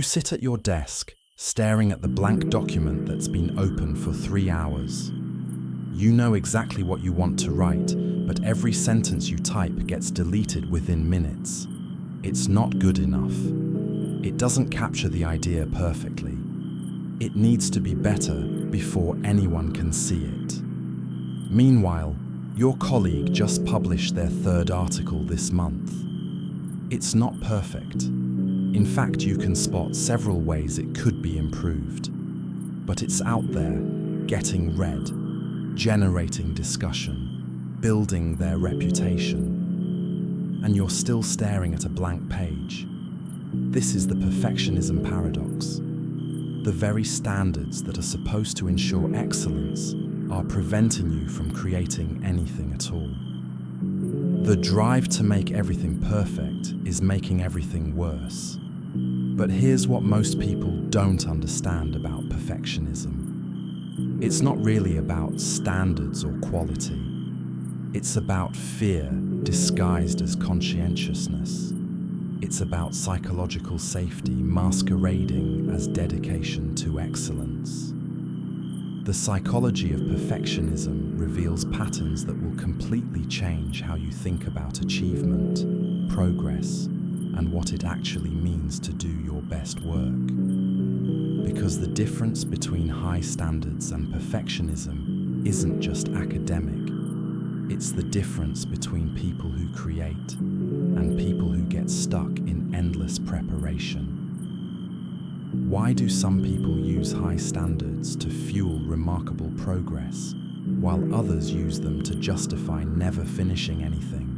sit at your desk, staring at the blank document that's been open for 3 hours. You know exactly what you want to write, but every sentence you type gets deleted within minutes. It's not good enough. It doesn't capture the idea perfectly. It needs to be better before anyone can see it. Meanwhile, your colleague just published their 3rd article this month. It's not perfect. In fact, you can spot several ways it could be improved. But it's out there, getting read, generating discussion, building their reputation. And you're still staring at a blank page. This is the perfectionism paradox. The very standards that are supposed to ensure excellence are preventing you from creating anything at all. The drive to make everything perfect is making everything worse. But here's what most people don't understand about perfectionism. It's not really about standards or quality. It's about fear disguised as conscientiousness. It's about psychological safety masquerading as dedication to excellence. The psychology of perfectionism reveals patterns that will completely change how you think about achievement, progress, and what it actually means to do your best work. Because the difference between high standards and perfectionism isn't just academic. It's the difference between people who create and people who get stuck in endless preparation. Why do some people use high standards to fuel remarkable progress, while others use them to justify never finishing anything?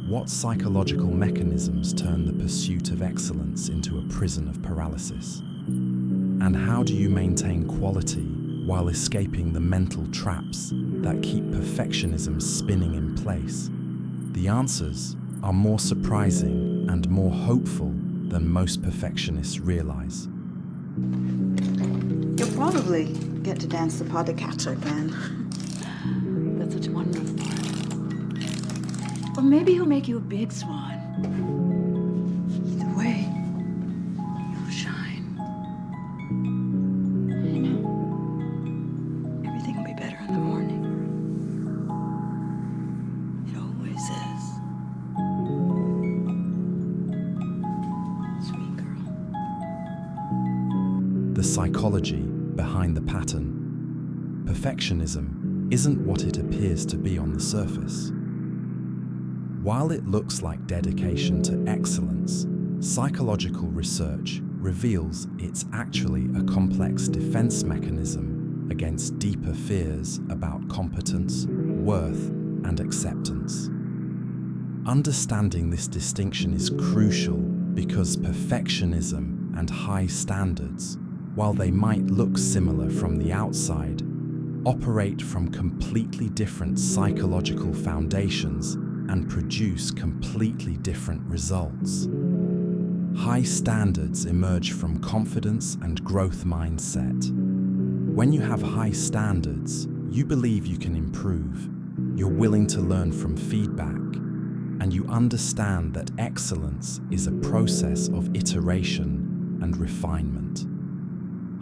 What psychological mechanisms turn the pursuit of excellence into a prison of paralysis? And how do you maintain quality while escaping the mental traps that keep perfectionism spinning in place? The answers are more surprising and more hopeful than most perfectionists realize. You'll probably get to dance the pas de quatre again. That's such a wonderful part. Or maybe he'll make you a big swan. Either way, You'll shine. you know, everything will be better in the morning. It always is. Sweet girl. The psychology behind the pattern. Perfectionism isn't what it appears to be on the surface. While it looks like dedication to excellence, psychological research reveals it's actually a complex defense mechanism against deeper fears about competence, worth, and acceptance. Understanding this distinction is crucial because perfectionism and high standards, while they might look similar from the outside, operate from completely different psychological foundations and produce completely different results. High standards emerge from confidence and growth mindset. When you have high standards, you believe you can improve, you're willing to learn from feedback, and you understand that excellence is a process of iteration and refinement.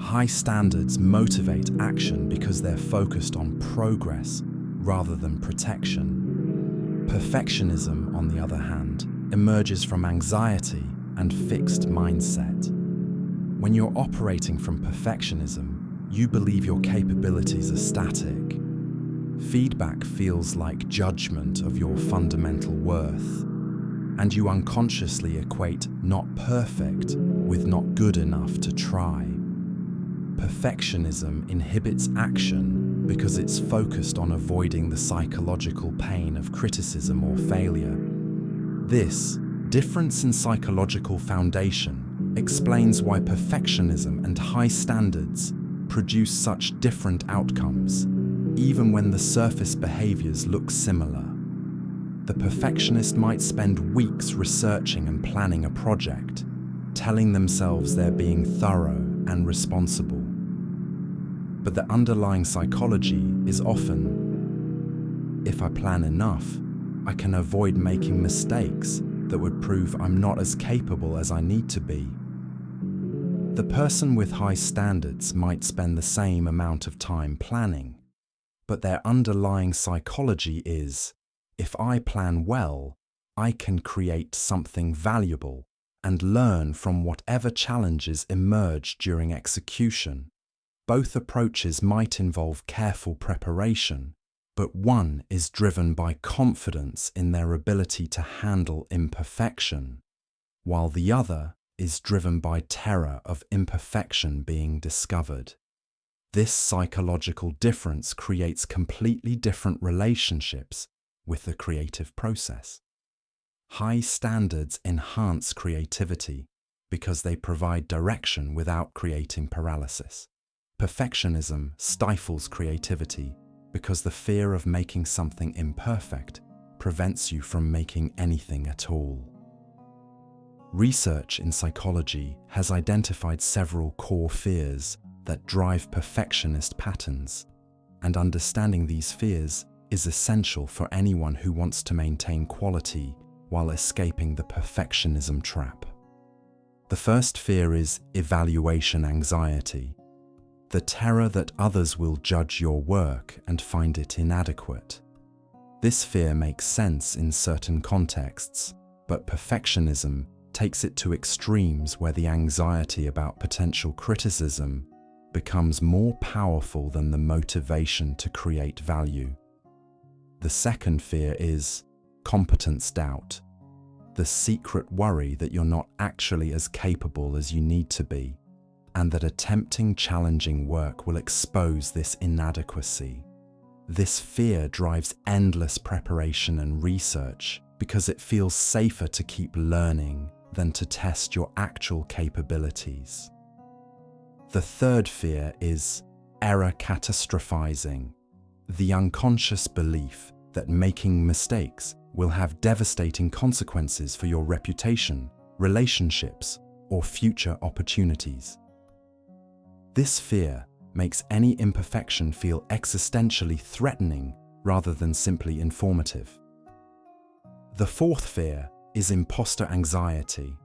High standards motivate action because they're focused on progress rather than protection. Perfectionism, on the other hand, emerges from anxiety and fixed mindset. When you're operating from perfectionism, you believe your capabilities are static. Feedback feels like judgment of your fundamental worth, and you unconsciously equate not perfect with not good enough to try. Perfectionism inhibits action because it's focused on avoiding the psychological pain of criticism or failure. This difference in psychological foundation explains why perfectionism and high standards produce such different outcomes, even when the surface behaviors look similar. The perfectionist might spend weeks researching and planning a project, telling themselves they're being thorough and responsible. But the underlying psychology is often, if I plan enough, I can avoid making mistakes that would prove I'm not as capable as I need to be. The person with high standards might spend the same amount of time planning, but their underlying psychology is, if I plan well, I can create something valuable and learn from whatever challenges emerge during execution. Both approaches might involve careful preparation, but one is driven by confidence in their ability to handle imperfection, while the other is driven by terror of imperfection being discovered. This psychological difference creates completely different relationships with the creative process. High standards enhance creativity because they provide direction without creating paralysis. Perfectionism stifles creativity because the fear of making something imperfect prevents you from making anything at all. Research in psychology has identified several core fears that drive perfectionist patterns, and understanding these fears is essential for anyone who wants to maintain quality while escaping the perfectionism trap. The first fear is evaluation anxiety, the terror that others will judge your work and find it inadequate. This fear makes sense in certain contexts, but perfectionism takes it to extremes where the anxiety about potential criticism becomes more powerful than the motivation to create value. The second fear is competence doubt, the secret worry that you're not actually as capable as you need to be, and that attempting challenging work will expose this inadequacy. This fear drives endless preparation and research because it feels safer to keep learning than to test your actual capabilities. The third fear is error catastrophizing, the unconscious belief that making mistakes will have devastating consequences for your reputation, relationships, or future opportunities. This fear makes any imperfection feel existentially threatening rather than simply informative. The fourth fear is imposter anxiety,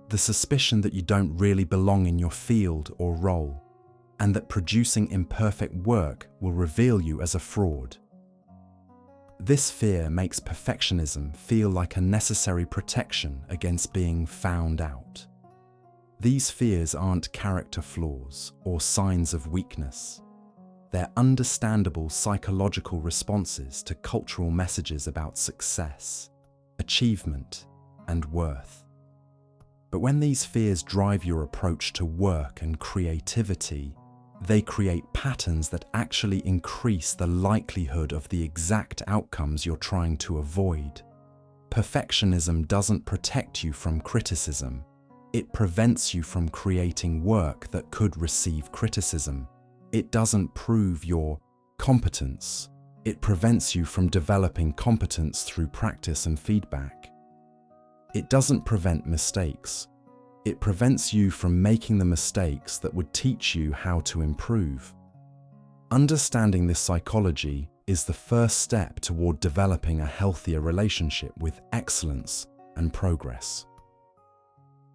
the suspicion that you don't really belong in your field or role, and that producing imperfect work will reveal you as a fraud. This fear makes perfectionism feel like a necessary protection against being found out. These fears aren't character flaws or signs of weakness. They're understandable psychological responses to cultural messages about success, achievement, and worth. But when these fears drive your approach to work and creativity, they create patterns that actually increase the likelihood of the exact outcomes you're trying to avoid. Perfectionism doesn't protect you from criticism. It prevents you from creating work that could receive criticism. It doesn't prove your competence. It prevents you from developing competence through practice and feedback. It doesn't prevent mistakes. It prevents you from making the mistakes that would teach you how to improve. Understanding this psychology is the first step toward developing a healthier relationship with excellence and progress.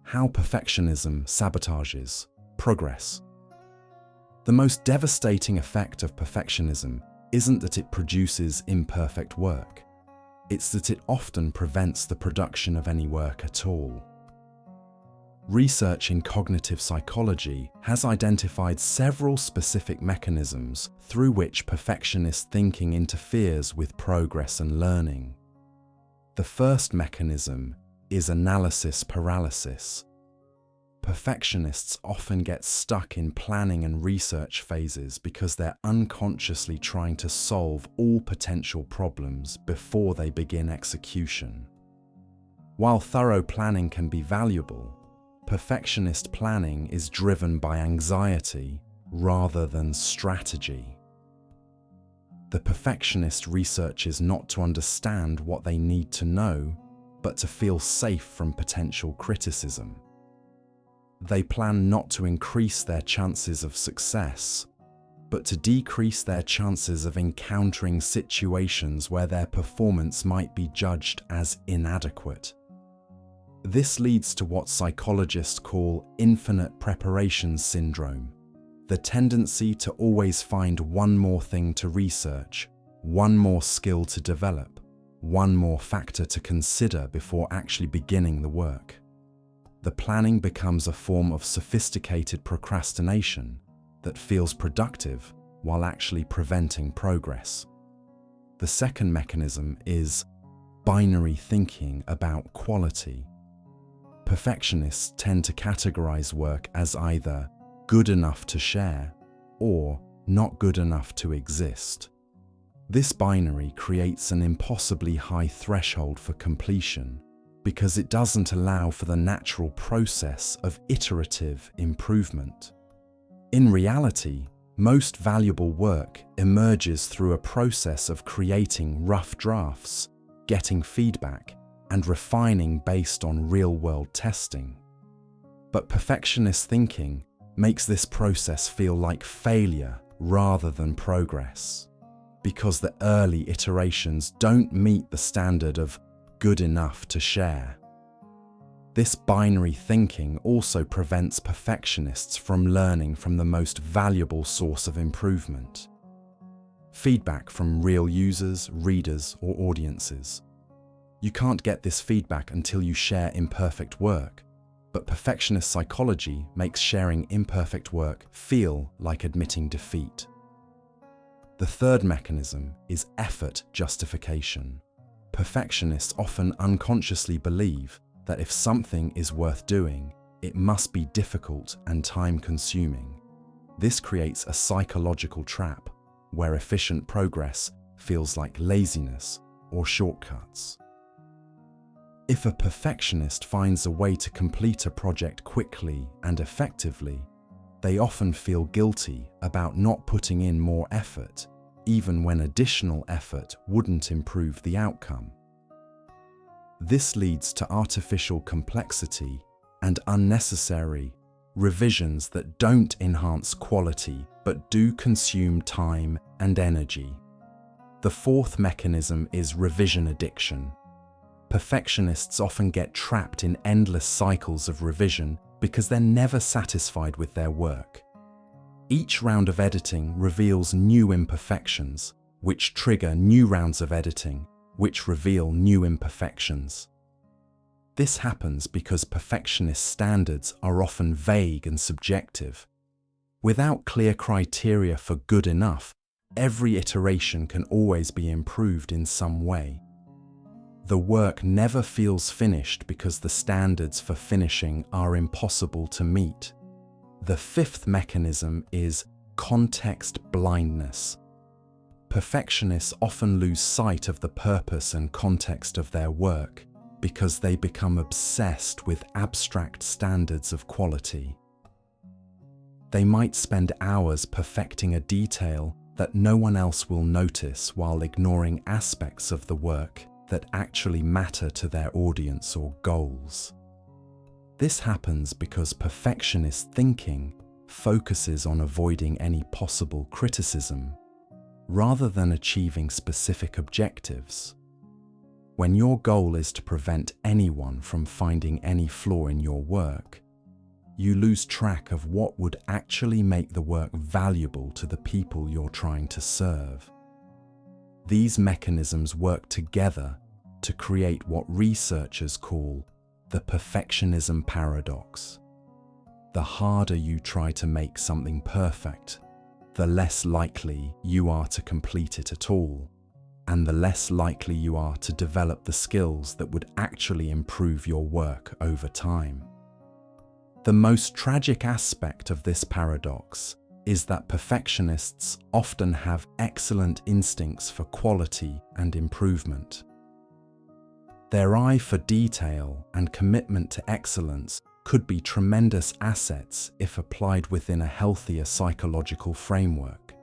How perfectionism sabotages progress. The most devastating effect of perfectionism isn't that it produces imperfect work. It's that it often prevents the production of any work at all. Research in cognitive psychology has identified several specific mechanisms through which perfectionist thinking interferes with progress and learning. The first mechanism is analysis paralysis. Perfectionists often get stuck in planning and research phases because they're unconsciously trying to solve all potential problems before they begin execution. While thorough planning can be valuable, perfectionist planning is driven by anxiety rather than strategy. The perfectionist researches not to understand what they need to know, but to feel safe from potential criticism. They plan not to increase their chances of success, but to decrease their chances of encountering situations where their performance might be judged as inadequate. This leads to what psychologists call infinite preparation syndrome, the tendency to always find one more thing to research, one more skill to develop, one more factor to consider before actually beginning the work. The planning becomes a form of sophisticated procrastination that feels productive while actually preventing progress. The second mechanism is binary thinking about quality. Perfectionists tend to categorize work as either good enough to share or not good enough to exist. This binary creates an impossibly high threshold for completion because it doesn't allow for the natural process of iterative improvement. In reality, most valuable work emerges through a process of creating rough drafts, getting feedback, and refining based on real-world testing. But perfectionist thinking makes this process feel like failure rather than progress, because the early iterations don't meet the standard of good enough to share. This binary thinking also prevents perfectionists from learning from the most valuable source of improvement: feedback from real users, readers, or audiences. You can't get this feedback until you share imperfect work, but perfectionist psychology makes sharing imperfect work feel like admitting defeat. The third mechanism is effort justification. Perfectionists often unconsciously believe that if something is worth doing, it must be difficult and time-consuming. This creates a psychological trap where efficient progress feels like laziness or shortcuts. If a perfectionist finds a way to complete a project quickly and effectively, they often feel guilty about not putting in more effort, even when additional effort wouldn't improve the outcome. This leads to artificial complexity and unnecessary revisions that don't enhance quality but do consume time and energy. The fourth mechanism is revision addiction. Perfectionists often get trapped in endless cycles of revision because they're never satisfied with their work. Each round of editing reveals new imperfections, which trigger new rounds of editing, which reveal new imperfections. This happens because perfectionist standards are often vague and subjective. Without clear criteria for good enough, every iteration can always be improved in some way. The work never feels finished because the standards for finishing are impossible to meet. The fifth mechanism is context blindness. Perfectionists often lose sight of the purpose and context of their work because they become obsessed with abstract standards of quality. They might spend hours perfecting a detail that no one else will notice while ignoring aspects of the work that actually matter to their audience or goals. This happens because perfectionist thinking focuses on avoiding any possible criticism rather than achieving specific objectives. When your goal is to prevent anyone from finding any flaw in your work, you lose track of what would actually make the work valuable to the people you're trying to serve. These mechanisms work together to create what researchers call the perfectionism paradox. The harder you try to make something perfect, the less likely you are to complete it at all, and the less likely you are to develop the skills that would actually improve your work over time. The most tragic aspect of this paradox is that perfectionists often have excellent instincts for quality and improvement. Their eye for detail and commitment to excellence could be tremendous assets if applied within a healthier psychological framework.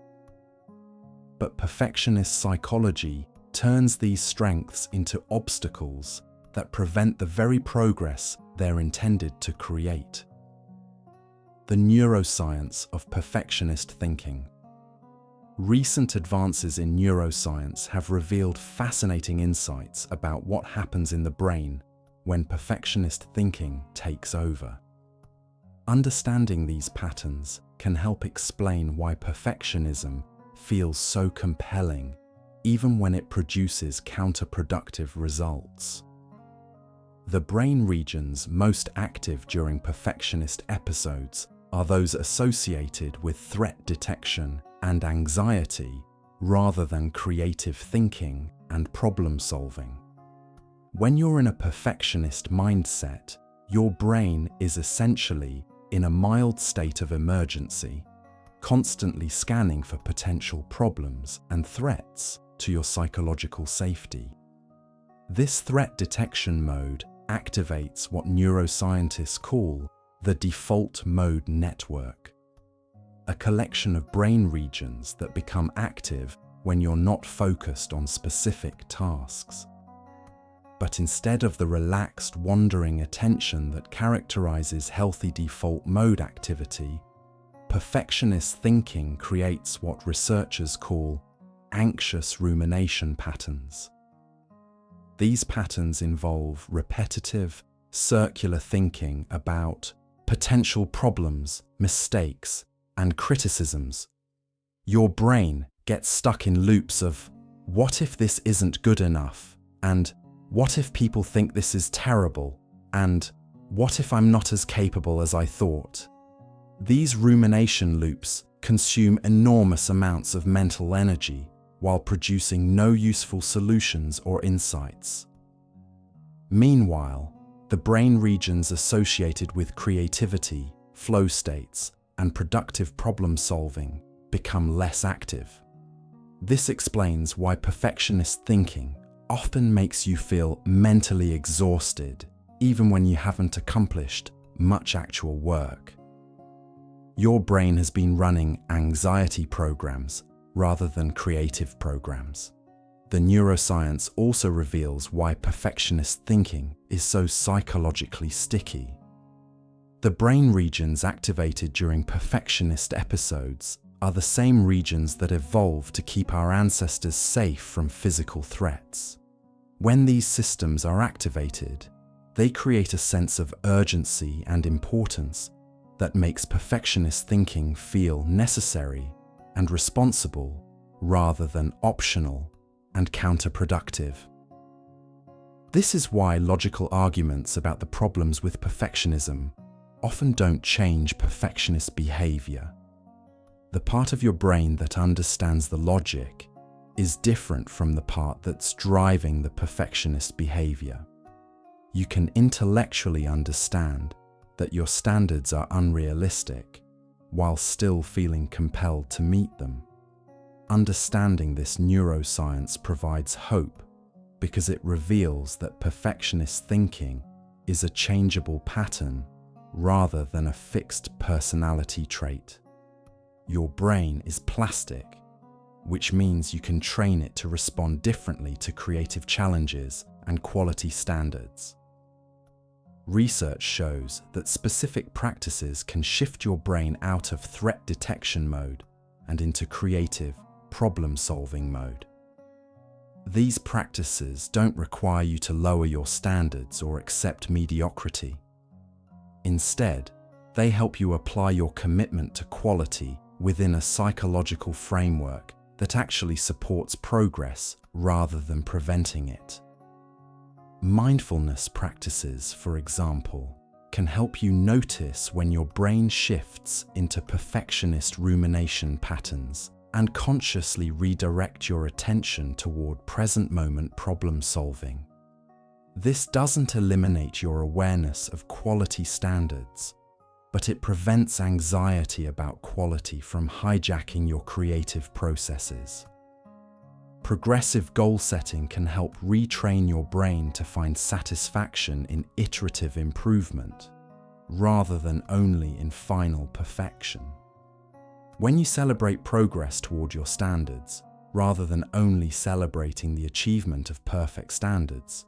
But perfectionist psychology turns these strengths into obstacles that prevent the very progress they're intended to create. The neuroscience of perfectionist thinking. Recent advances in neuroscience have revealed fascinating insights about what happens in the brain when perfectionist thinking takes over. Understanding these patterns can help explain why perfectionism feels so compelling, even when it produces counterproductive results. The brain regions most active during perfectionist episodes are those associated with threat detection and anxiety, rather than creative thinking and problem solving. When you're in a perfectionist mindset, your brain is essentially in a mild state of emergency, constantly scanning for potential problems and threats to your psychological safety. This threat detection mode activates what neuroscientists call the default mode network, a collection of brain regions that become active when you're not focused on specific tasks. But instead of the relaxed, wandering attention that characterizes healthy default mode activity, perfectionist thinking creates what researchers call anxious rumination patterns. These patterns involve repetitive, circular thinking about potential problems, mistakes, and criticisms. Your brain gets stuck in loops of, what if this isn't good enough? And what if people think this is terrible? And what if I'm not as capable as I thought? These rumination loops consume enormous amounts of mental energy while producing no useful solutions or insights. Meanwhile, the brain regions associated with creativity, flow states, and productive problem solving become less active. This explains why perfectionist thinking often makes you feel mentally exhausted, even when you haven't accomplished much actual work. Your brain has been running anxiety programs rather than creative programs. The neuroscience also reveals why perfectionist thinking is so psychologically sticky. The brain regions activated during perfectionist episodes are the same regions that evolved to keep our ancestors safe from physical threats. When these systems are activated, they create a sense of urgency and importance that makes perfectionist thinking feel necessary and responsible rather than optional and counterproductive. This is why logical arguments about the problems with perfectionism often don't change perfectionist behavior. The part of your brain that understands the logic is different from the part that's driving the perfectionist behavior. You can intellectually understand that your standards are unrealistic while still feeling compelled to meet them. Understanding this neuroscience provides hope because it reveals that perfectionist thinking is a changeable pattern rather than a fixed personality trait. Your brain is plastic, which means you can train it to respond differently to creative challenges and quality standards. Research shows that specific practices can shift your brain out of threat detection mode and into creative, problem-solving mode. These practices don't require you to lower your standards or accept mediocrity. Instead, they help you apply your commitment to quality within a psychological framework that actually supports progress rather than preventing it. Mindfulness practices, for example, can help you notice when your brain shifts into perfectionist rumination patterns and consciously redirect your attention toward present-moment problem-solving. This doesn't eliminate your awareness of quality standards, but it prevents anxiety about quality from hijacking your creative processes. Progressive goal setting can help retrain your brain to find satisfaction in iterative improvement, rather than only in final perfection. When you celebrate progress toward your standards, rather than only celebrating the achievement of perfect standards,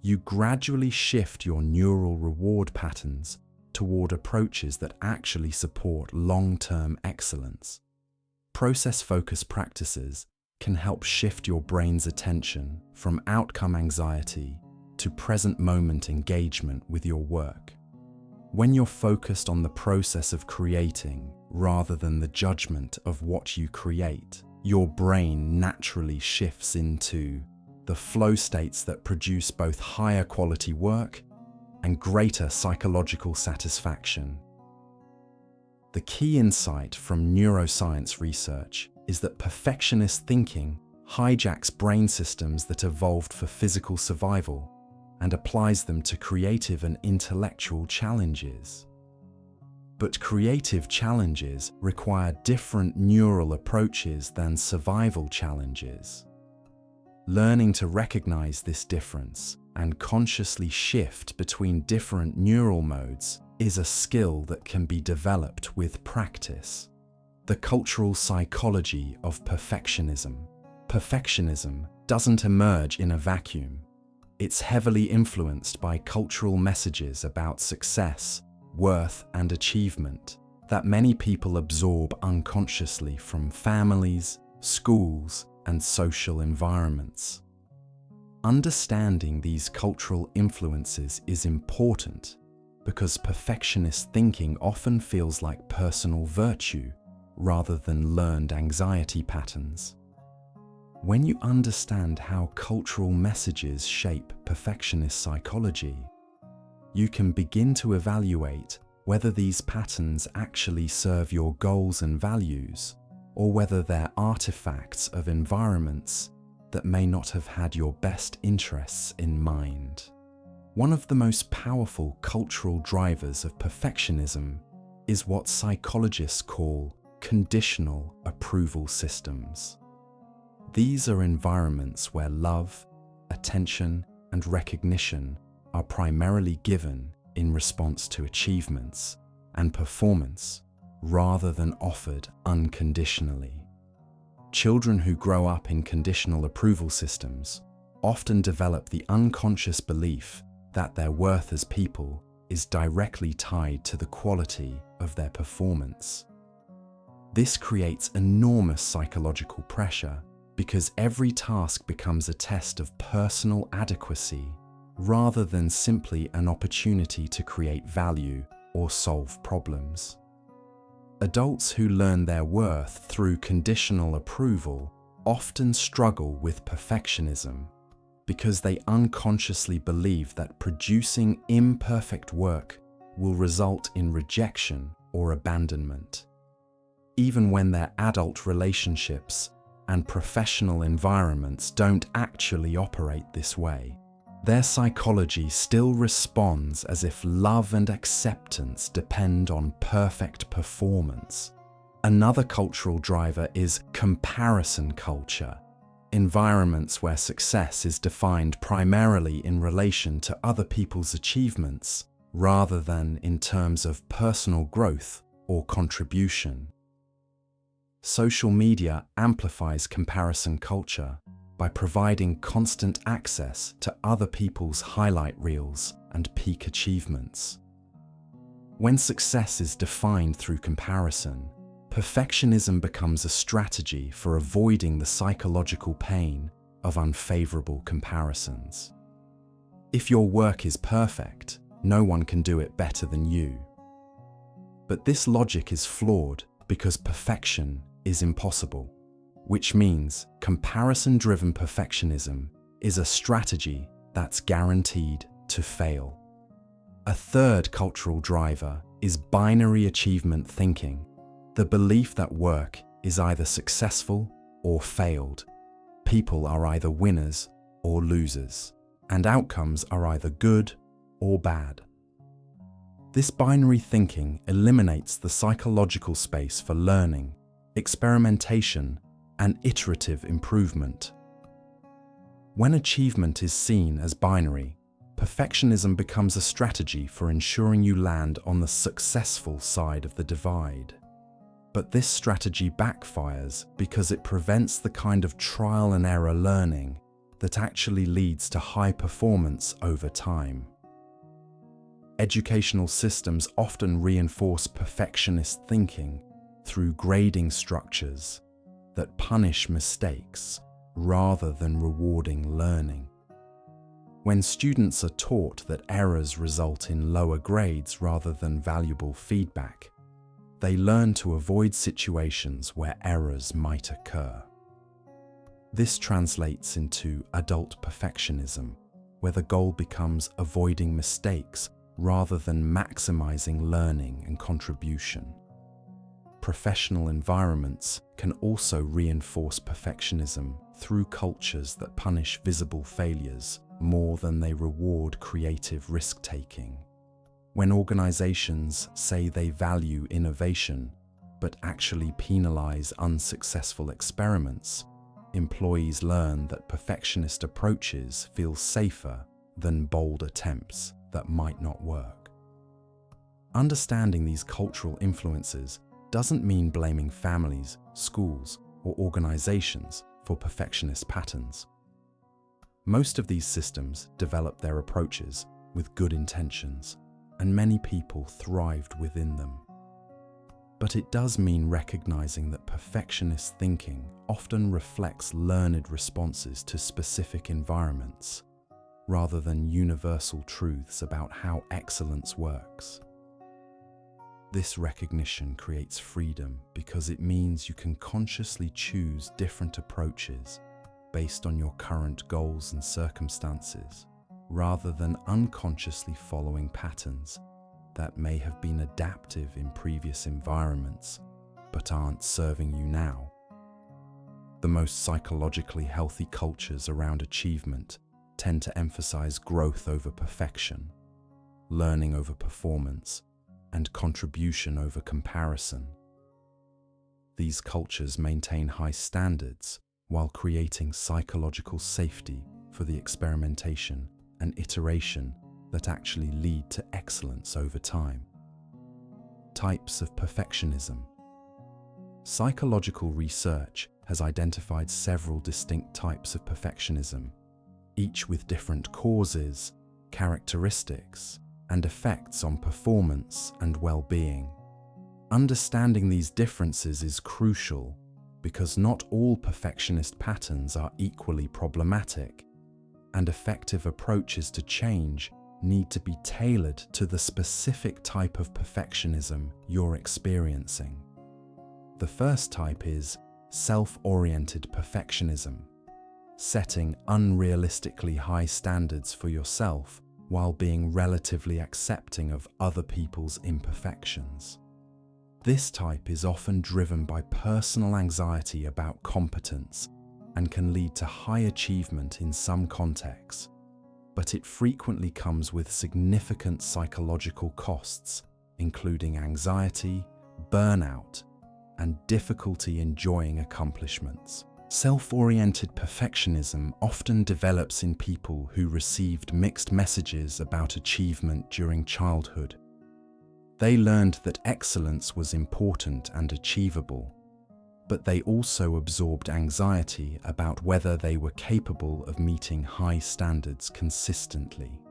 you gradually shift your neural reward patterns toward approaches that actually support long-term excellence. Process-focused practices can help shift your brain's attention from outcome anxiety to present moment engagement with your work. When you're focused on the process of creating rather than the judgment of what you create, your brain naturally shifts into the flow states that produce both higher quality work and greater psychological satisfaction. The key insight from neuroscience research is that perfectionist thinking hijacks brain systems that evolved for physical survival and applies them to creative and intellectual challenges. But creative challenges require different neural approaches than survival challenges. Learning to recognize this difference and consciously shift between different neural modes is a skill that can be developed with practice. The cultural psychology of perfectionism. Perfectionism doesn't emerge in a vacuum. It's heavily influenced by cultural messages about success, worth, and achievement that many people absorb unconsciously from families, schools, and social environments. Understanding these cultural influences is important because perfectionist thinking often feels like personal virtue rather than learned anxiety patterns. When you understand how cultural messages shape perfectionist psychology, you can begin to evaluate whether these patterns actually serve your goals and values, or whether they're artifacts of environments that may not have had your best interests in mind. One of the most powerful cultural drivers of perfectionism is what psychologists call conditional approval systems. These are environments where love, attention, and recognition are primarily given in response to achievements and performance rather than offered unconditionally. Children who grow up in conditional approval systems often develop the unconscious belief that their worth as people is directly tied to the quality of their performance. This creates enormous psychological pressure because every task becomes a test of personal adequacy rather than simply an opportunity to create value or solve problems. Adults who learn their worth through conditional approval often struggle with perfectionism because they unconsciously believe that producing imperfect work will result in rejection or abandonment. Even when their adult relationships and professional environments don't actually operate this way, their psychology still responds as if love and acceptance depend on perfect performance. Another cultural driver is comparison culture, environments where success is defined primarily in relation to other people's achievements rather than in terms of personal growth or contribution. Social media amplifies comparison culture by providing constant access to other people's highlight reels and peak achievements. When success is defined through comparison, perfectionism becomes a strategy for avoiding the psychological pain of unfavorable comparisons. If your work is perfect, no one can do it better than you. But this logic is flawed because perfection is impossible, which means comparison-driven perfectionism is a strategy that's guaranteed to fail. A third cultural driver is binary achievement thinking, the belief that work is either successful or failed. People are either winners or losers, and outcomes are either good or bad. This binary thinking eliminates the psychological space for learning, experimentation, and iterative improvement. When achievement is seen as binary, perfectionism becomes a strategy for ensuring you land on the successful side of the divide. But this strategy backfires because it prevents the kind of trial and error learning that actually leads to high performance over time. Educational systems often reinforce perfectionist thinking through grading structures that punish mistakes rather than rewarding learning. When students are taught that errors result in lower grades rather than valuable feedback, they learn to avoid situations where errors might occur. This translates into adult perfectionism, where the goal becomes avoiding mistakes rather than maximizing learning and contribution. Professional environments can also reinforce perfectionism through cultures that punish visible failures more than they reward creative risk-taking. When organizations say they value innovation but actually penalize unsuccessful experiments, employees learn that perfectionist approaches feel safer than bold attempts that might not work. Understanding these cultural influences doesn't mean blaming families, schools, or organizations for perfectionist patterns. Most of these systems develop their approaches with good intentions, and many people thrived within them. But it does mean recognizing that perfectionist thinking often reflects learned responses to specific environments, rather than universal truths about how excellence works. This recognition creates freedom because it means you can consciously choose different approaches based on your current goals and circumstances, rather than unconsciously following patterns that may have been adaptive in previous environments but aren't serving you now. The most psychologically healthy cultures around achievement tend to emphasize growth over perfection, learning over performance, and contribution over comparison. These cultures maintain high standards while creating psychological safety for the experimentation and iteration that actually lead to excellence over time. Types of perfectionism. Psychological research has identified several distinct types of perfectionism, each with different causes, characteristics, and effects on performance and well-being. Understanding these differences is crucial because not all perfectionist patterns are equally problematic, and effective approaches to change need to be tailored to the specific type of perfectionism you're experiencing. The first type is self-oriented perfectionism, setting unrealistically high standards for yourself while being relatively accepting of other people's imperfections. This type is often driven by personal anxiety about competence and can lead to high achievement in some contexts, but it frequently comes with significant psychological costs, including anxiety, burnout, and difficulty enjoying accomplishments. Self-oriented perfectionism often develops in people who received mixed messages about achievement during childhood. They learned that excellence was important and achievable, but they also absorbed anxiety about whether they were capable of meeting high standards consistently.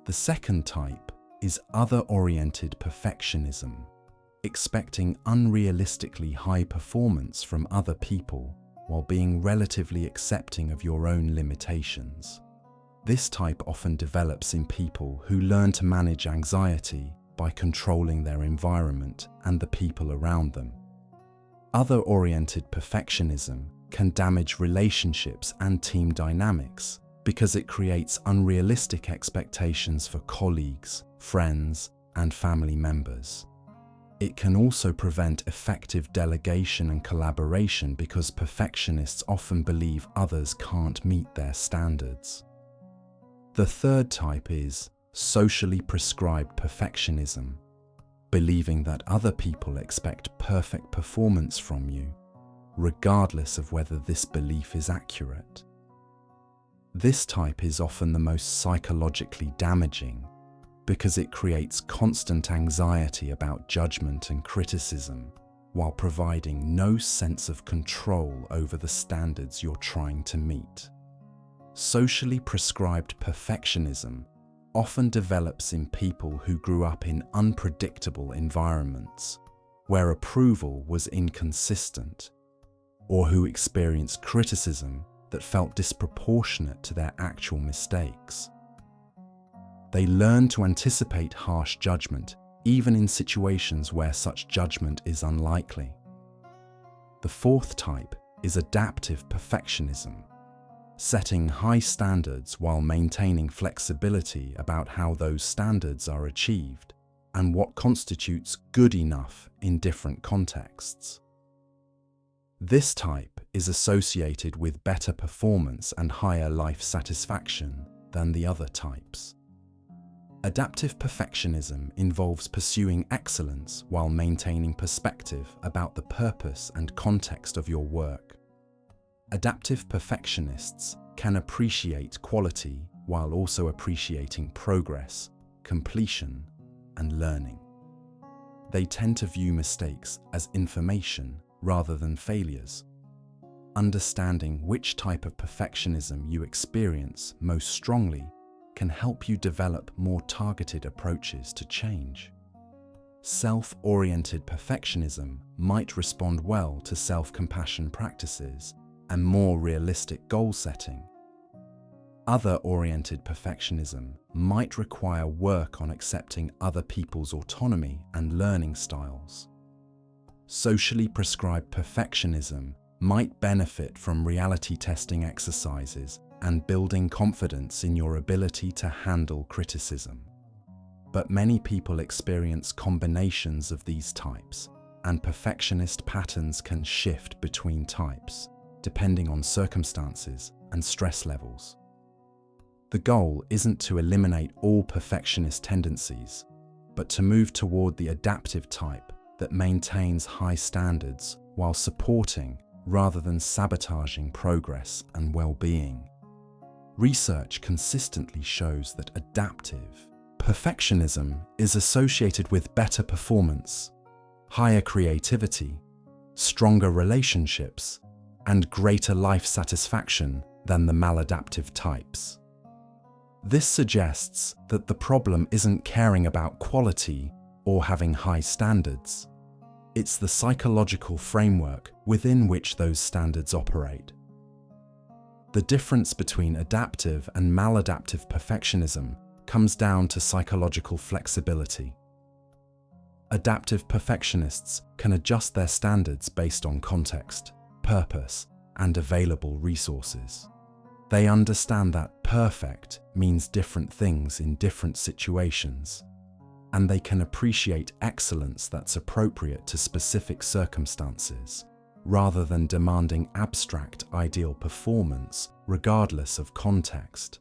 The second type is other-oriented perfectionism, expecting unrealistically high performance from other people while being relatively accepting of your own limitations. This type often develops in people who learn to manage anxiety by controlling their environment and the people around them. Other-oriented perfectionism can damage relationships and team dynamics because it creates unrealistic expectations for colleagues, friends, and family members. It can also prevent effective delegation and collaboration because perfectionists often believe others can't meet their standards. The third type is socially prescribed perfectionism, believing that other people expect perfect performance from you, regardless of whether this belief is accurate. This type is often the most psychologically damaging because it creates constant anxiety about judgment and criticism while providing no sense of control over the standards you're trying to meet. Socially prescribed perfectionism often develops in people who grew up in unpredictable environments, where approval was inconsistent, or who experienced criticism that felt disproportionate to their actual mistakes. They learn to anticipate harsh judgment, even in situations where such judgment is unlikely. The fourth type is adaptive perfectionism, setting high standards while maintaining flexibility about how those standards are achieved and what constitutes good enough in different contexts. This type is associated with better performance and higher life satisfaction than the other types. Adaptive perfectionism involves pursuing excellence while maintaining perspective about the purpose and context of your work. Adaptive perfectionists can appreciate quality while also appreciating progress, completion, and learning. They tend to view mistakes as information rather than failures. Understanding which type of perfectionism you experience most strongly can help you develop more targeted approaches to change. Self-oriented perfectionism might respond well to self-compassion practices and more realistic goal setting. Other-oriented perfectionism might require work on accepting other people's autonomy and learning styles. Socially prescribed perfectionism might benefit from reality testing exercises and building confidence in your ability to handle criticism. But many people experience combinations of these types, and perfectionist patterns can shift between types, depending on circumstances and stress levels. The goal isn't to eliminate all perfectionist tendencies, but to move toward the adaptive type that maintains high standards while supporting rather than sabotaging progress and well-being. Research consistently shows that adaptive perfectionism is associated with better performance, higher creativity, stronger relationships, and greater life satisfaction than the maladaptive types. This suggests that the problem isn't caring about quality or having high standards. It's the psychological framework within which those standards operate. The difference between adaptive and maladaptive perfectionism comes down to psychological flexibility. Adaptive perfectionists can adjust their standards based on context, purpose, and available resources. They understand that perfect means different things in different situations, and they can appreciate excellence that's appropriate to specific circumstances, rather than demanding abstract ideal performance regardless of context.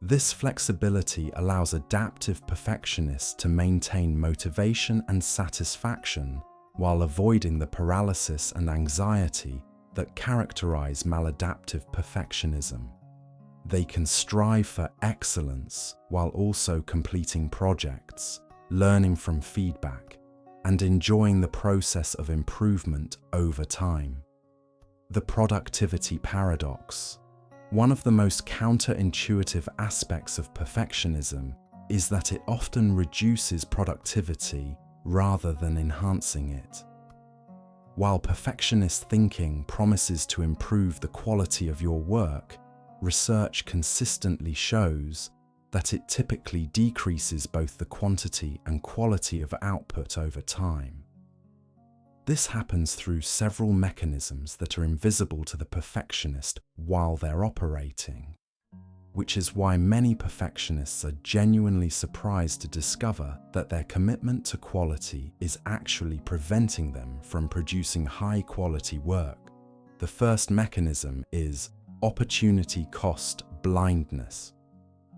This flexibility allows adaptive perfectionists to maintain motivation and satisfaction while avoiding the paralysis and anxiety that characterize maladaptive perfectionism. They can strive for excellence while also completing projects, learning from feedback, and enjoying the process of improvement over time. The productivity paradox. One of the most counterintuitive aspects of perfectionism is that it often reduces productivity rather than enhancing it. While perfectionist thinking promises to improve the quality of your work, research consistently shows that it typically decreases both the quantity and quality of output over time. This happens through several mechanisms that are invisible to the perfectionist while they're operating, which is why many perfectionists are genuinely surprised to discover that their commitment to quality is actually preventing them from producing high-quality work. The first mechanism is opportunity cost blindness.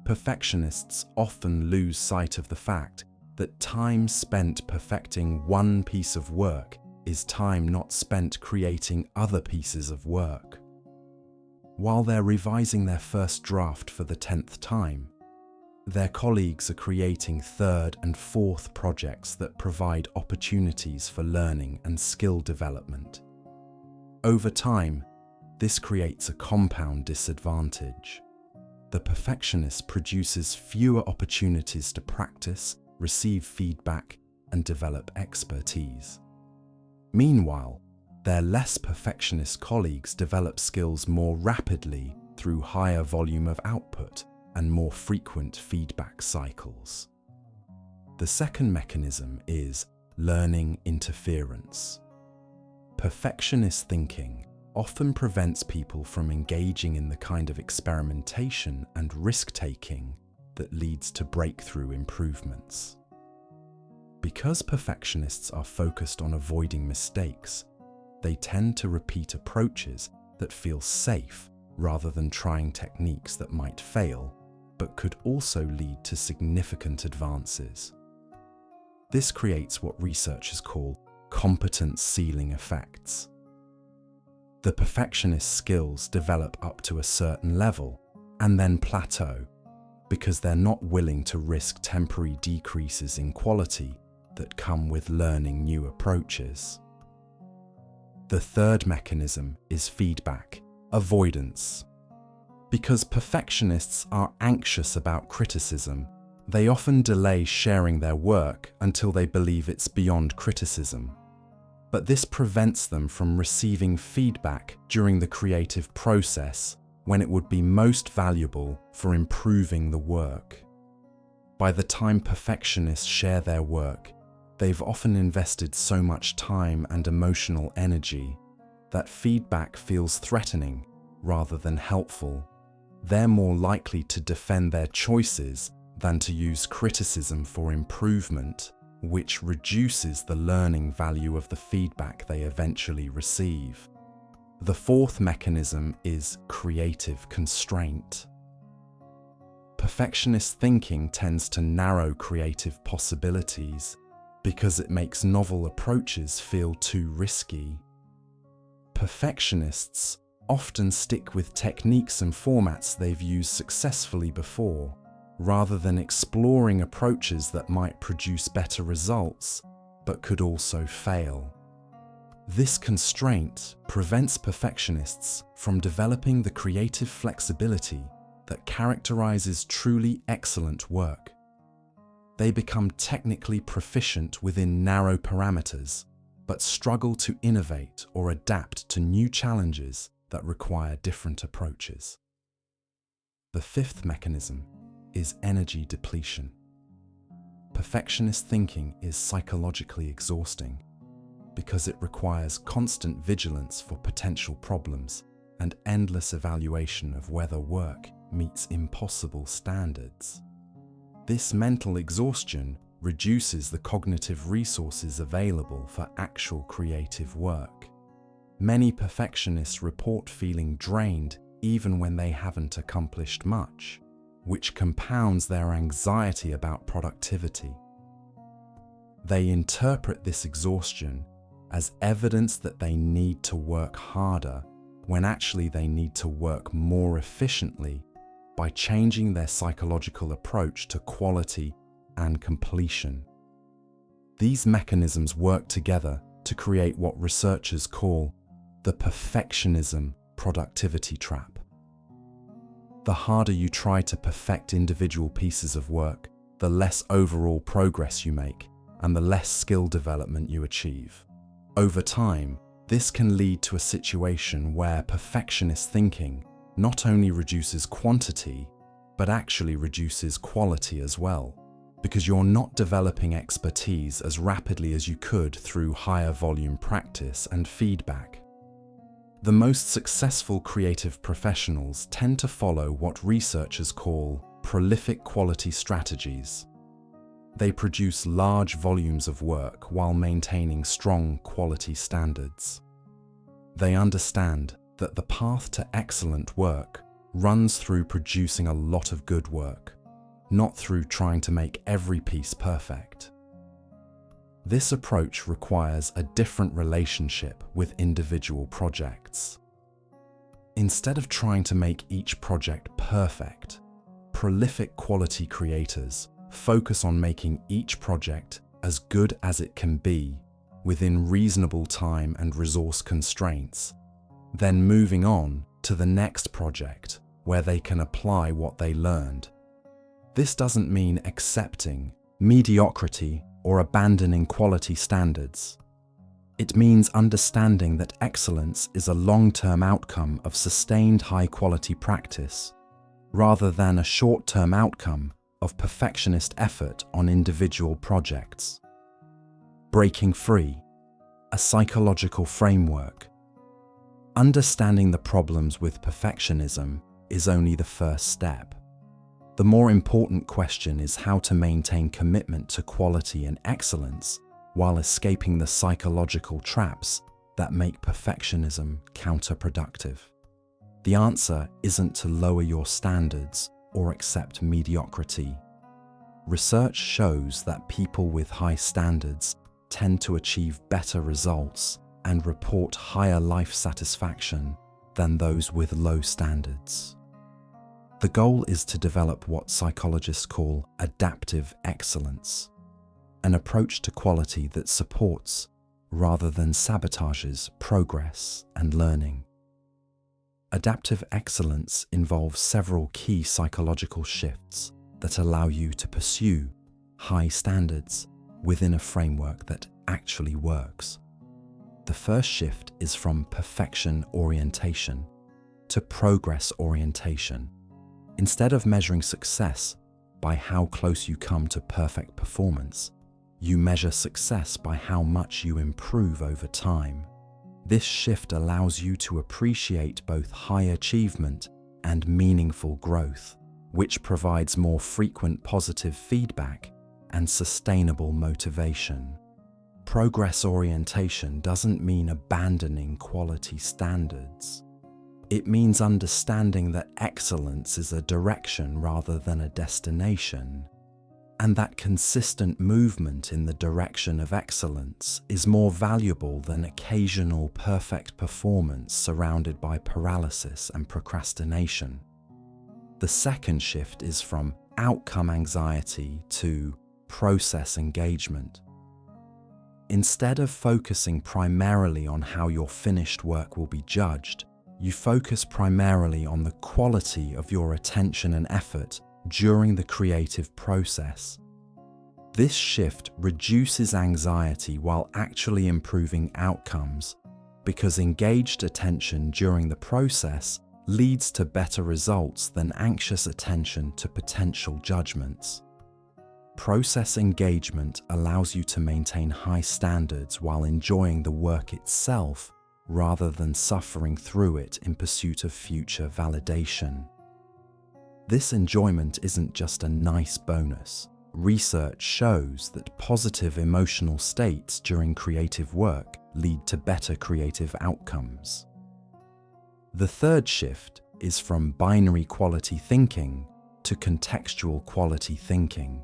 Perfectionists often lose sight of the fact that time spent perfecting one piece of work is time not spent creating other pieces of work. While they're revising their first draft for the 10th time, their colleagues are creating third and fourth projects that provide opportunities for learning and skill development. Over time, this creates a compound disadvantage. The perfectionist produces fewer opportunities to practice, receive feedback, and develop expertise. Meanwhile, their less perfectionist colleagues develop skills more rapidly through higher volume of output and more frequent feedback cycles. The second mechanism is learning interference. Perfectionist thinking often prevents people from engaging in the kind of experimentation and risk-taking that leads to breakthrough improvements. Because perfectionists are focused on avoiding mistakes, they tend to repeat approaches that feel safe rather than trying techniques that might fail, but could also lead to significant advances. This creates what researchers call competence ceiling effects. The perfectionist's skills develop up to a certain level and then plateau because they're not willing to risk temporary decreases in quality that come with learning new approaches. The third mechanism is feedback avoidance. Because perfectionists are anxious about criticism, they often delay sharing their work until they believe it's beyond criticism. But this prevents them from receiving feedback during the creative process when it would be most valuable for improving the work. By the time perfectionists share their work, they've often invested so much time and emotional energy that feedback feels threatening rather than helpful. They're more likely to defend their choices than to use criticism for improvement, which reduces the learning value of the feedback they eventually receive. The fourth mechanism is creative constraint. Perfectionist thinking tends to narrow creative possibilities because it makes novel approaches feel too risky. Perfectionists often stick with techniques and formats they've used successfully before, rather than exploring approaches that might produce better results, but could also fail. This constraint prevents perfectionists from developing the creative flexibility that characterizes truly excellent work. They become technically proficient within narrow parameters, but struggle to innovate or adapt to new challenges that require different approaches. The fifth mechanism is energy depletion. Perfectionist thinking is psychologically exhausting because it requires constant vigilance for potential problems and endless evaluation of whether work meets impossible standards. This mental exhaustion reduces the cognitive resources available for actual creative work. Many perfectionists report feeling drained even when they haven't accomplished much, which compounds their anxiety about productivity. They interpret this exhaustion as evidence that they need to work harder when actually they need to work more efficiently by changing their psychological approach to quality and completion. These mechanisms work together to create what researchers call the perfectionism productivity trap. The harder you try to perfect individual pieces of work, the less overall progress you make and the less skill development you achieve. Over time, this can lead to a situation where perfectionist thinking not only reduces quantity, but actually reduces quality as well, because you're not developing expertise as rapidly as you could through higher volume practice and feedback. The most successful creative professionals tend to follow what researchers call prolific quality strategies. They produce large volumes of work while maintaining strong quality standards. They understand that the path to excellent work runs through producing a lot of good work, not through trying to make every piece perfect. This approach requires a different relationship with individual projects. Instead of trying to make each project perfect, prolific quality creators focus on making each project as good as it can be within reasonable time and resource constraints, then moving on to the next project where they can apply what they learned. This doesn't mean accepting mediocrity or abandoning quality standards. It means understanding that excellence is a long-term outcome of sustained high-quality practice, rather than a short-term outcome of perfectionist effort on individual projects. Breaking free, a psychological framework. Understanding the problems with perfectionism is only the first step. The more important question is how to maintain commitment to quality and excellence while escaping the psychological traps that make perfectionism counterproductive. The answer isn't to lower your standards or accept mediocrity. Research shows that people with high standards tend to achieve better results and report higher life satisfaction than those with low standards. The goal is to develop what psychologists call adaptive excellence, an approach to quality that supports rather than sabotages progress and learning. Adaptive excellence involves several key psychological shifts that allow you to pursue high standards within a framework that actually works. The first shift is from perfection orientation to progress orientation. Instead of measuring success by how close you come to perfect performance, you measure success by how much you improve over time. This shift allows you to appreciate both high achievement and meaningful growth, which provides more frequent positive feedback and sustainable motivation. Progress orientation doesn't mean abandoning quality standards. It means understanding that excellence is a direction rather than a destination, and that consistent movement in the direction of excellence is more valuable than occasional perfect performance surrounded by paralysis and procrastination. The second shift is from outcome anxiety to process engagement. Instead of focusing primarily on how your finished work will be judged, you focus primarily on the quality of your attention and effort during the creative process. This shift reduces anxiety while actually improving outcomes, because engaged attention during the process leads to better results than anxious attention to potential judgments. Process engagement allows you to maintain high standards while enjoying the work itself rather than suffering through it in pursuit of future validation. This enjoyment isn't just a nice bonus. Research shows that positive emotional states during creative work lead to better creative outcomes. The third shift is from binary quality thinking to contextual quality thinking.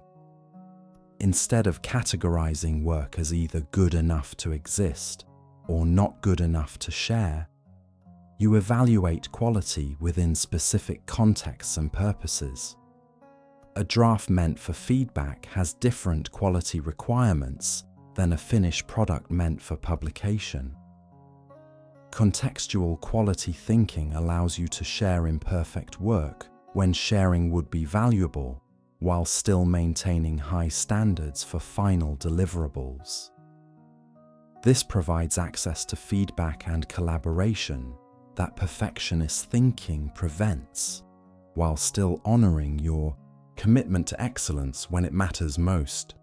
Instead of categorizing work as either good enough to exist or not good enough to share, you evaluate quality within specific contexts and purposes. A draft meant for feedback has different quality requirements than a finished product meant for publication. Contextual quality thinking allows you to share imperfect work when sharing would be valuable, while still maintaining high standards for final deliverables. This provides access to feedback and collaboration that perfectionist thinking prevents, while still honoring your commitment to excellence when it matters most.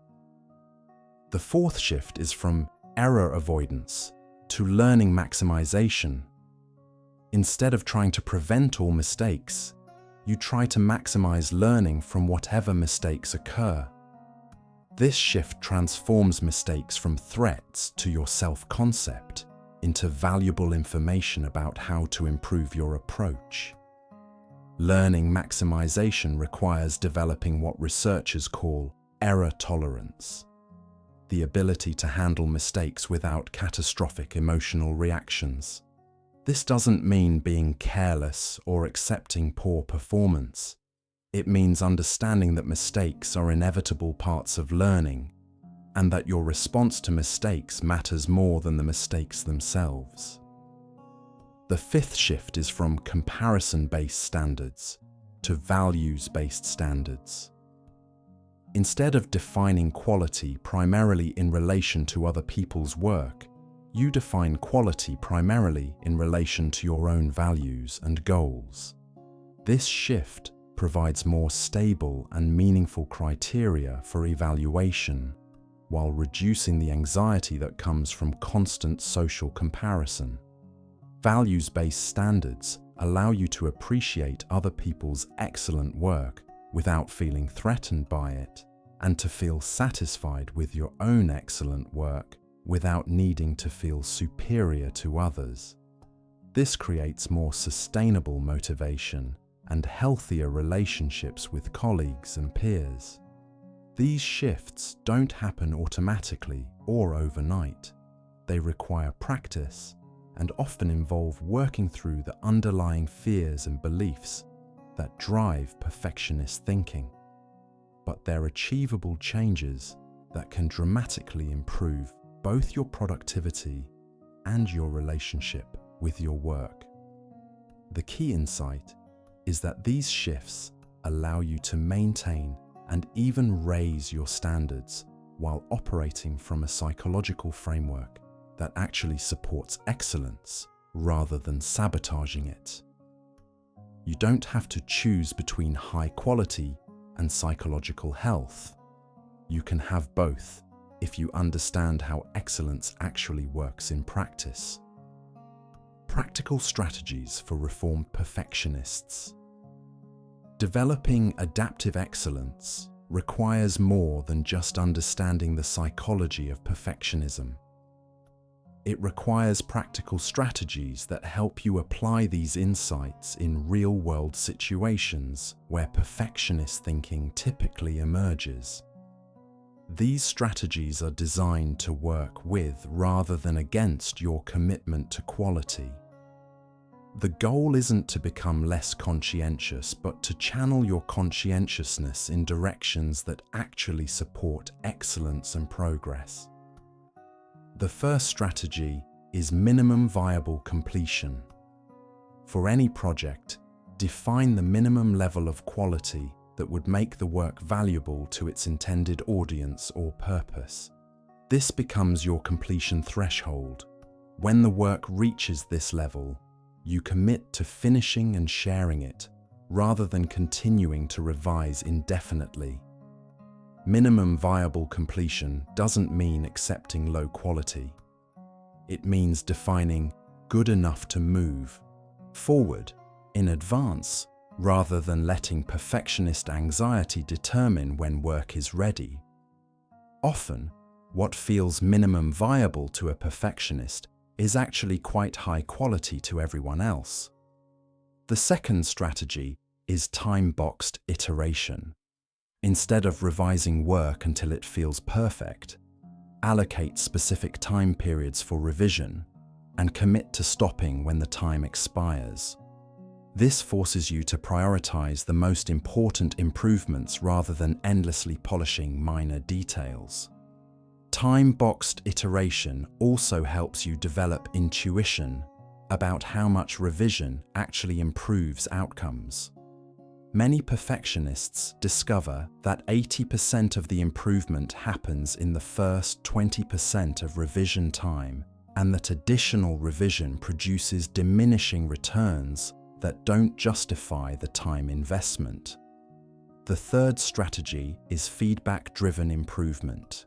The fourth shift is from error avoidance to learning maximization. Instead of trying to prevent all mistakes, you try to maximize learning from whatever mistakes occur. This shift transforms mistakes from threats to your self-concept into valuable information about how to improve your approach. Learning maximization requires developing what researchers call error tolerance, the ability to handle mistakes without catastrophic emotional reactions. This doesn't mean being careless or accepting poor performance. It means understanding that mistakes are inevitable parts of learning, and that your response to mistakes matters more than the mistakes themselves. The fifth shift is from comparison-based standards to values-based standards. Instead of defining quality primarily in relation to other people's work, you define quality primarily in relation to your own values and goals. This shift provides more stable and meaningful criteria for evaluation, while reducing the anxiety that comes from constant social comparison. Values-based standards allow you to appreciate other people's excellent work without feeling threatened by it, and to feel satisfied with your own excellent work without needing to feel superior to others. This creates more sustainable motivation and healthier relationships with colleagues and peers. These shifts don't happen automatically or overnight. They require practice and often involve working through the underlying fears and beliefs that drive perfectionist thinking. But they're achievable changes that can dramatically improve both your productivity and your relationship with your work. The key insight is that these shifts allow you to maintain and even raise your standards while operating from a psychological framework that actually supports excellence rather than sabotaging it. You don't have to choose between high quality and psychological health. You can have both if you understand how excellence actually works in practice. Practical strategies for reformed perfectionists. Developing adaptive excellence requires more than just understanding the psychology of perfectionism. It requires practical strategies that help you apply these insights in real-world situations where perfectionist thinking typically emerges. These strategies are designed to work with rather than against your commitment to quality. The goal isn't to become less conscientious, but to channel your conscientiousness in directions that actually support excellence and progress. The first strategy is minimum viable completion. For any project, define the minimum level of quality that would make the work valuable to its intended audience or purpose. This becomes your completion threshold. When the work reaches this level, you commit to finishing and sharing it, rather than continuing to revise indefinitely. Minimum viable completion doesn't mean accepting low quality. It means defining good enough to move forward in advance, rather than letting perfectionist anxiety determine when work is ready. Often, what feels minimum viable to a perfectionist is actually quite high quality to everyone else. The second strategy is time-boxed iteration. Instead of revising work until it feels perfect, allocate specific time periods for revision and commit to stopping when the time expires. This forces you to prioritize the most important improvements rather than endlessly polishing minor details. Time-boxed iteration also helps you develop intuition about how much revision actually improves outcomes. Many perfectionists discover that 80% of the improvement happens in the first 20% of revision time, and that additional revision produces diminishing returns that don't justify the time investment. The third strategy is feedback-driven improvement.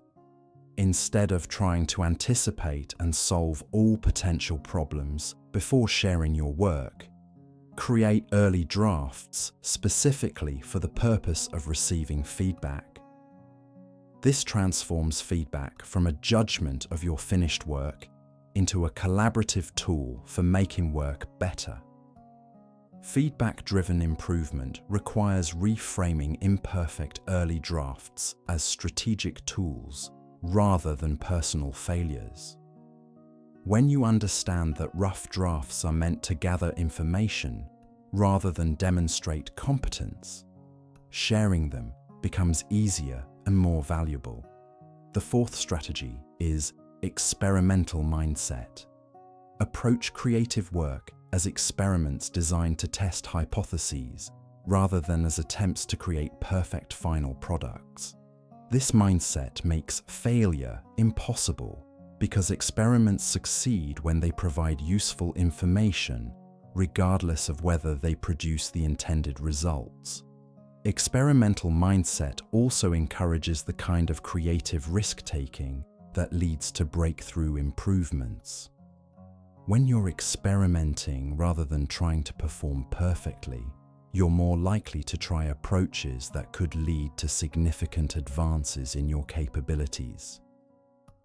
Instead of trying to anticipate and solve all potential problems before sharing your work, create early drafts specifically for the purpose of receiving feedback. This transforms feedback from a judgment of your finished work into a collaborative tool for making work better. Feedback-driven improvement requires reframing imperfect early drafts as strategic tools rather than personal failures. When you understand that rough drafts are meant to gather information rather than demonstrate competence, sharing them becomes easier and more valuable. The fourth strategy is experimental mindset. Approach creative work as experiments designed to test hypotheses rather than as attempts to create perfect final products. This mindset makes failure impossible because experiments succeed when they provide useful information, regardless of whether they produce the intended results. Experimental mindset also encourages the kind of creative risk-taking that leads to breakthrough improvements. When you're experimenting rather than trying to perform perfectly, you're more likely to try approaches that could lead to significant advances in your capabilities.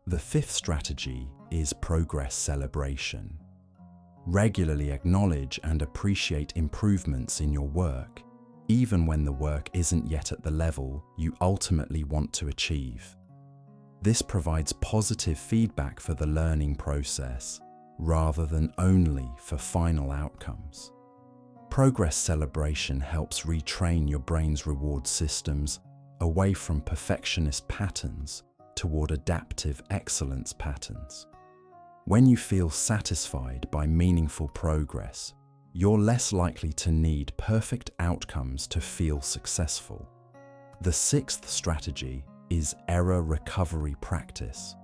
The fifth strategy is progress celebration. Regularly acknowledge and appreciate improvements in your work, even when the work isn't yet at the level you ultimately want to achieve. This provides positive feedback for the learning process, rather than only for final outcomes. Progress celebration helps retrain your brain's reward systems away from perfectionist patterns toward adaptive excellence patterns. When you feel satisfied by meaningful progress, you're less likely to need perfect outcomes to feel successful. The sixth strategy is error recovery practice.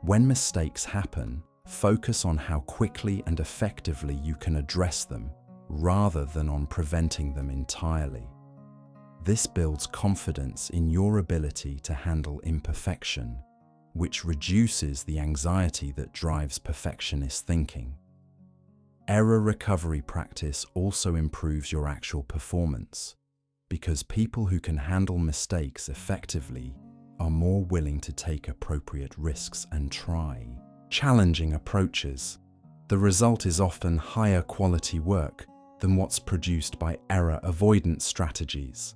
When mistakes happen, focus on how quickly and effectively you can address them rather than on preventing them entirely. This builds confidence in your ability to handle imperfection, which reduces the anxiety that drives perfectionist thinking. Error recovery practice also improves your actual performance, because people who can handle mistakes effectively are more willing to take appropriate risks and try challenging approaches. The result is often higher quality work than what's produced by error avoidance strategies.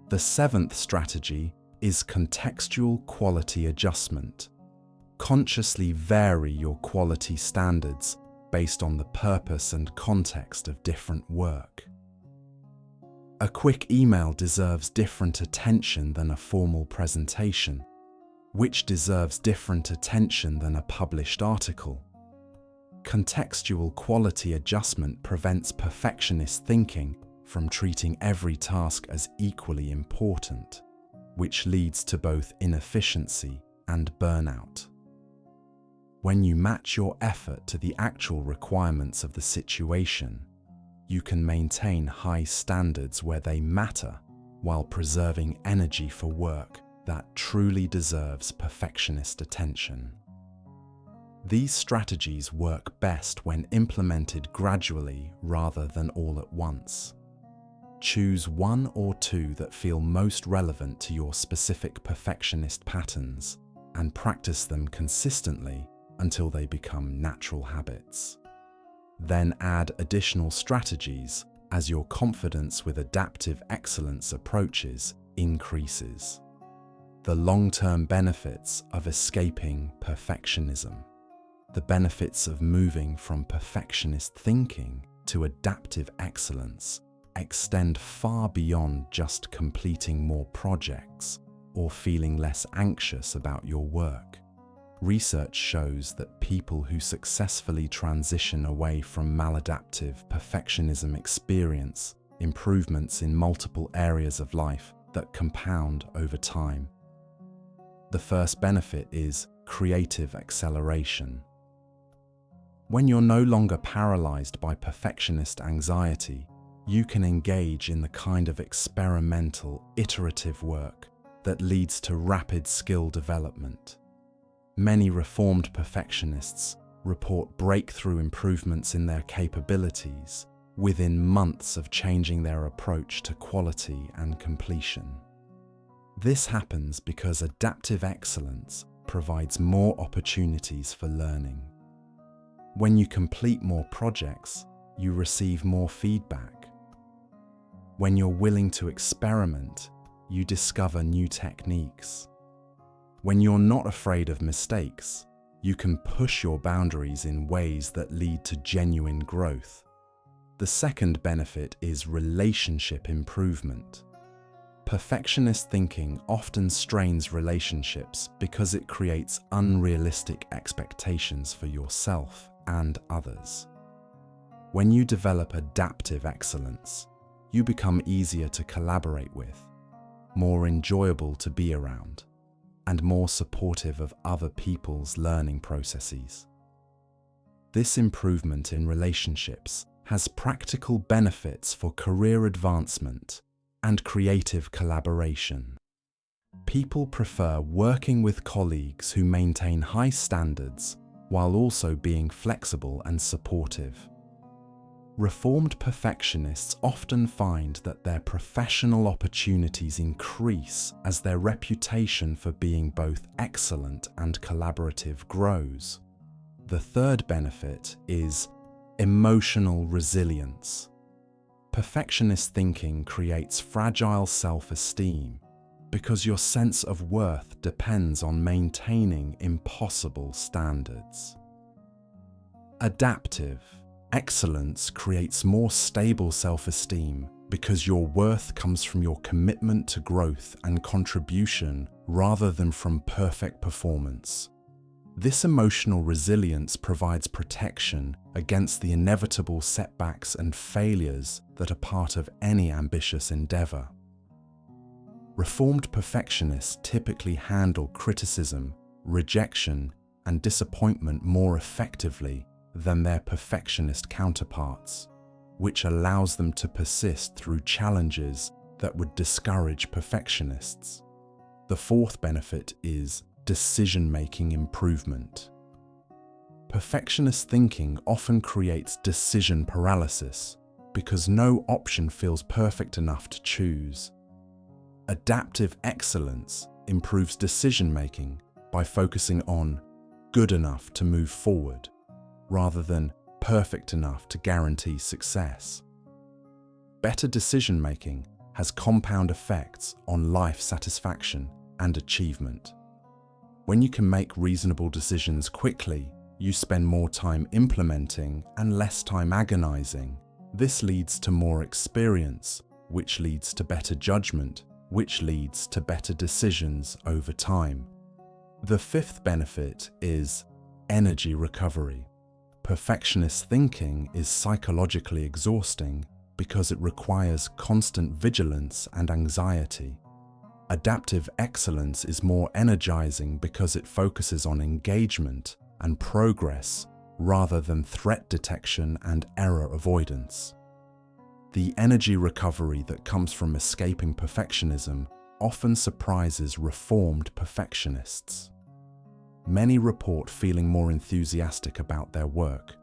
The seventh strategy is contextual quality adjustment. Consciously vary your quality standards based on the purpose and context of different work. A quick email deserves different attention than a formal presentation, which deserves different attention than a published article. Contextual quality adjustment prevents perfectionist thinking from treating every task as equally important, which leads to both inefficiency and burnout. When you match your effort to the actual requirements of the situation, you can maintain high standards where they matter while preserving energy for work that truly deserves perfectionist attention. These strategies work best when implemented gradually rather than all at once. Choose one or two that feel most relevant to your specific perfectionist patterns and practice them consistently until they become natural habits. Then add additional strategies as your confidence with adaptive excellence approaches increases. The long-term benefits of escaping perfectionism. The benefits of moving from perfectionist thinking to adaptive excellence extend far beyond just completing more projects or feeling less anxious about your work. Research shows that people who successfully transition away from maladaptive perfectionism experience improvements in multiple areas of life that compound over time. The first benefit is creative acceleration. When you're no longer paralyzed by perfectionist anxiety, you can engage in the kind of experimental, iterative work that leads to rapid skill development. Many reformed perfectionists report breakthrough improvements in their capabilities within months of changing their approach to quality and completion. This happens because adaptive excellence provides more opportunities for learning. When you complete more projects, you receive more feedback. When you're willing to experiment, you discover new techniques. When you're not afraid of mistakes, you can push your boundaries in ways that lead to genuine growth. The second benefit is relationship improvement. Perfectionist thinking often strains relationships because it creates unrealistic expectations for yourself and others. When you develop adaptive excellence, you become easier to collaborate with, more enjoyable to be around, and more supportive of other people's learning processes. This improvement in relationships has practical benefits for career advancement and creative collaboration. People prefer working with colleagues who maintain high standards while also being flexible and supportive. Reformed perfectionists often find that their professional opportunities increase as their reputation for being both excellent and collaborative grows. The third benefit is emotional resilience. Perfectionist thinking creates fragile self-esteem because your sense of worth depends on maintaining impossible standards. Adaptive excellence creates more stable self-esteem because your worth comes from your commitment to growth and contribution rather than from perfect performance. This emotional resilience provides protection against the inevitable setbacks and failures that are part of any ambitious endeavor. Reformed perfectionists typically handle criticism, rejection, and disappointment more effectively than their perfectionist counterparts, which allows them to persist through challenges that would discourage perfectionists. The fourth benefit is decision-making improvement. Perfectionist thinking often creates decision paralysis because no option feels perfect enough to choose. Adaptive excellence improves decision-making by focusing on good enough to move forward, rather than perfect enough to guarantee success. Better decision-making has compound effects on life satisfaction and achievement. When you can make reasonable decisions quickly, you spend more time implementing and less time agonizing. This leads to more experience, which leads to better judgment, which leads to better decisions over time. The fifth benefit is energy recovery. Perfectionist thinking is psychologically exhausting because it requires constant vigilance and anxiety. Adaptive excellence is more energizing because it focuses on engagement and progress rather than threat detection and error avoidance. The energy recovery that comes from escaping perfectionism often surprises reformed perfectionists. Many report feeling more enthusiastic about their work,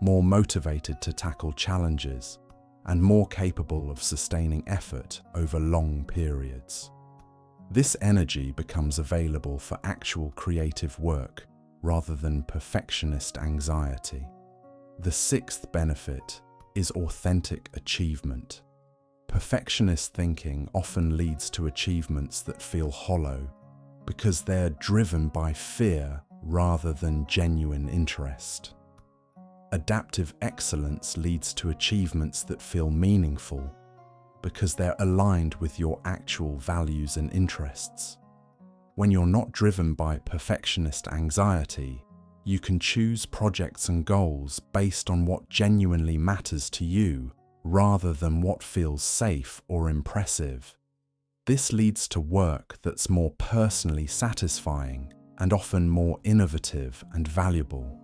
more motivated to tackle challenges, and more capable of sustaining effort over long periods. This energy becomes available for actual creative work rather than perfectionist anxiety. The sixth benefit is authentic achievement. Perfectionist thinking often leads to achievements that feel hollow because they're driven by fear rather than genuine interest. Adaptive excellence leads to achievements that feel meaningful because they're aligned with your actual values and interests. When you're not driven by perfectionist anxiety, you can choose projects and goals based on what genuinely matters to you rather than what feels safe or impressive. This leads to work that's more personally satisfying and often more innovative and valuable.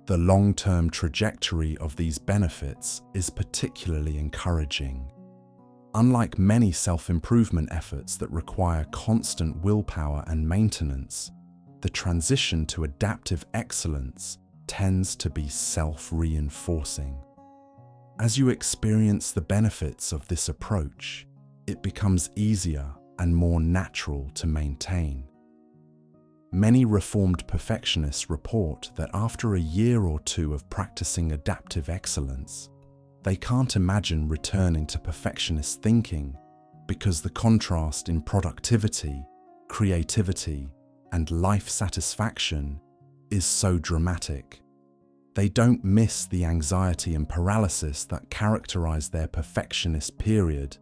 The long-term trajectory of these benefits is particularly encouraging. Unlike many self-improvement efforts that require constant willpower and maintenance, the transition to adaptive excellence tends to be self-reinforcing. As you experience the benefits of this approach, it becomes easier and more natural to maintain. Many reformed perfectionists report that after a year or two of practicing adaptive excellence, they can't imagine returning to perfectionist thinking because the contrast in productivity, creativity, and life satisfaction is so dramatic. They don't miss the anxiety and paralysis that characterize their perfectionist period,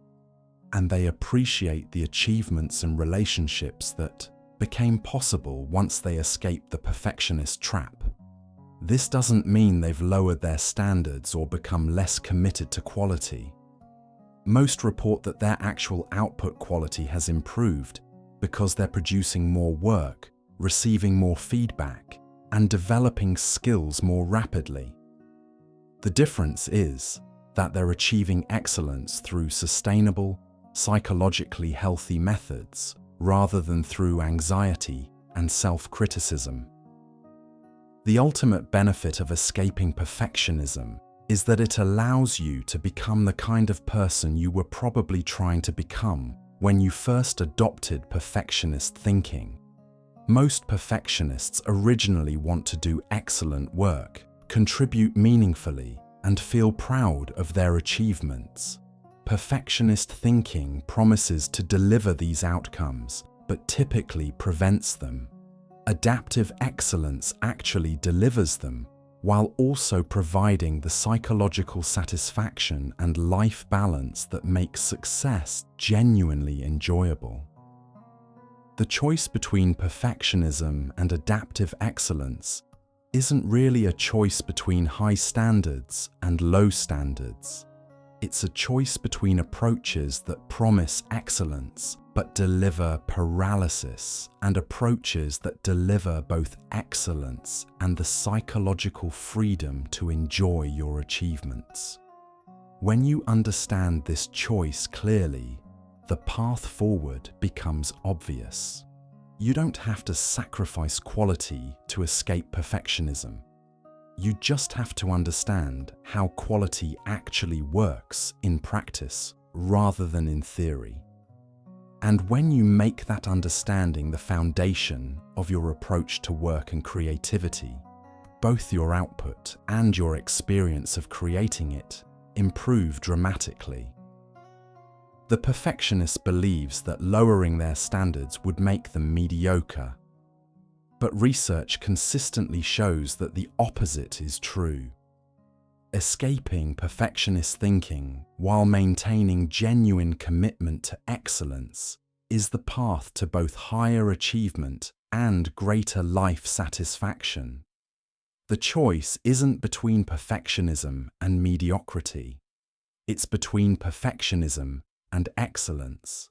and they appreciate the achievements and relationships that became possible once they escaped the perfectionist trap. This doesn't mean they've lowered their standards or become less committed to quality. Most report that their actual output quality has improved because they're producing more work, receiving more feedback, and developing skills more rapidly. The difference is that they're achieving excellence through sustainable, psychologically healthy methods rather than through anxiety and self-criticism. The ultimate benefit of escaping perfectionism is that it allows you to become the kind of person you were probably trying to become when you first adopted perfectionist thinking. Most perfectionists originally want to do excellent work, contribute meaningfully, and feel proud of their achievements. Perfectionist thinking promises to deliver these outcomes, but typically prevents them. Adaptive excellence actually delivers them, while also providing the psychological satisfaction and life balance that makes success genuinely enjoyable. The choice between perfectionism and adaptive excellence isn't really a choice between high standards and low standards. It's a choice between approaches that promise excellence but deliver paralysis, and approaches that deliver both excellence and the psychological freedom to enjoy your achievements. When you understand this choice clearly, the path forward becomes obvious. You don't have to sacrifice quality to escape perfectionism. You just have to understand how quality actually works in practice rather than in theory. And when you make that understanding the foundation of your approach to work and creativity, both your output and your experience of creating it improve dramatically. The perfectionist believes that lowering their standards would make them mediocre. But research consistently shows that the opposite is true. Escaping perfectionist thinking while maintaining genuine commitment to excellence is the path to both higher achievement and greater life satisfaction. The choice isn't between perfectionism and mediocrity. It's between perfectionism and excellence.